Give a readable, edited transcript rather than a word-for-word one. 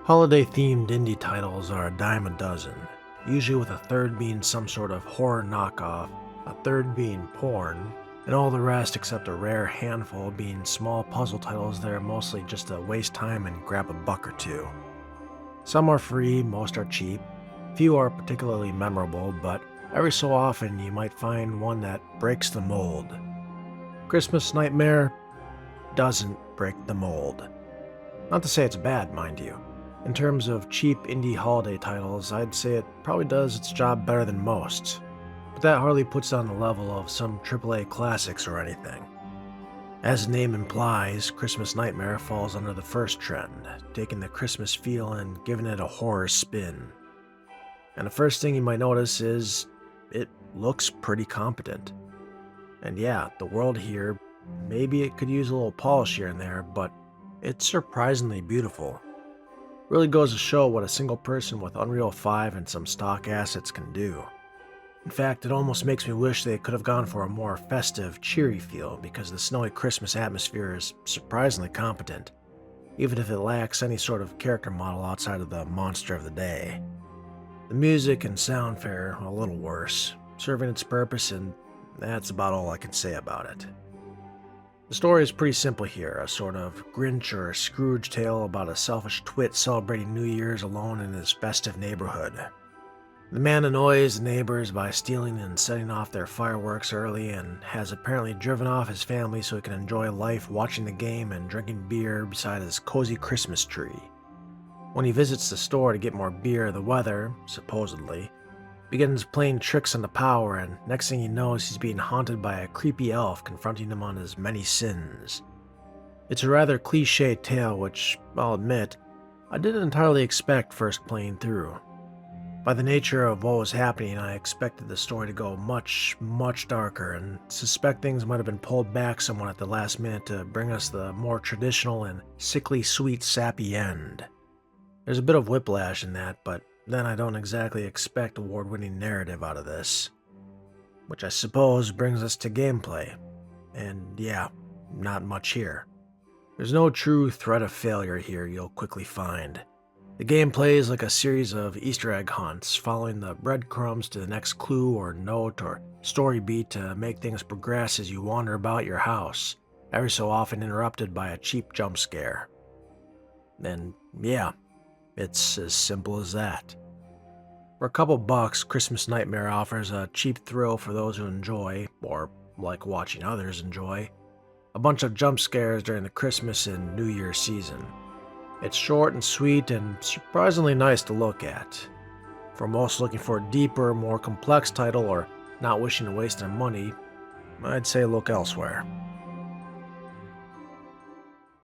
Holiday-themed indie titles are a dime a dozen, usually with a third being some sort of horror knockoff, a third being porn, and all the rest except a rare handful being small puzzle titles that are mostly just to waste time and grab a buck or two. Some are free, most are cheap, few are particularly memorable, but every so often you might find one that breaks the mold. Christmas Nightmare doesn't break the mold. Not to say it's bad, mind you. In terms of cheap indie holiday titles, I'd say it probably does its job better than most, but that hardly puts it on the level of some AAA classics or anything. As the name implies, Christmas Nightmare falls under the first trend, taking the Christmas feel and giving it a horror spin. And the first thing you might notice is it looks pretty competent. And yeah, the world here, maybe it could use a little polish here and there, but it's surprisingly beautiful. Really goes to show what a single person with Unreal 5 and some stock assets can do. In fact, it almost makes me wish they could have gone for a more festive, cheery feel, because the snowy Christmas atmosphere is surprisingly competent, even if it lacks any sort of character model outside of the monster of the day. The music and sound fare a little worse, serving its purpose, and that's about all I can say about it. The story is pretty simple here, a sort of Grinch or Scrooge tale about a selfish twit celebrating New Year's alone in his festive neighborhood. The man annoys the neighbors by stealing and setting off their fireworks early, and has apparently driven off his family so he can enjoy life watching the game and drinking beer beside his cozy Christmas tree. When he visits the store to get more beer, the weather, supposedly, begins playing tricks on the power, and next thing he knows he's being haunted by a creepy elf confronting him on his many sins. It's a rather cliched tale which, I'll admit, I didn't entirely expect first playing through. By the nature of what was happening, I expected the story to go much, much darker, and suspect things might have been pulled back somewhat at the last minute to bring us the more traditional and sickly sweet sappy end. There's a bit of whiplash in that, but then I don't exactly expect award-winning narrative out of this. Which I suppose brings us to gameplay. And yeah, not much here. There's no true threat of failure here, you'll quickly find. The gameplay is like a series of Easter egg hunts, following the breadcrumbs to the next clue or note or story beat to make things progress as you wander about your house, every so often interrupted by a cheap jump scare. And yeah, it's as simple as that. For a couple bucks, Christmas Nightmare offers a cheap thrill for those who enjoy, or like watching others enjoy, a bunch of jump scares during the Christmas and New Year season. It's short and sweet and surprisingly nice to look at. For most looking for a deeper, more complex title or not wishing to waste their money, I'd say look elsewhere.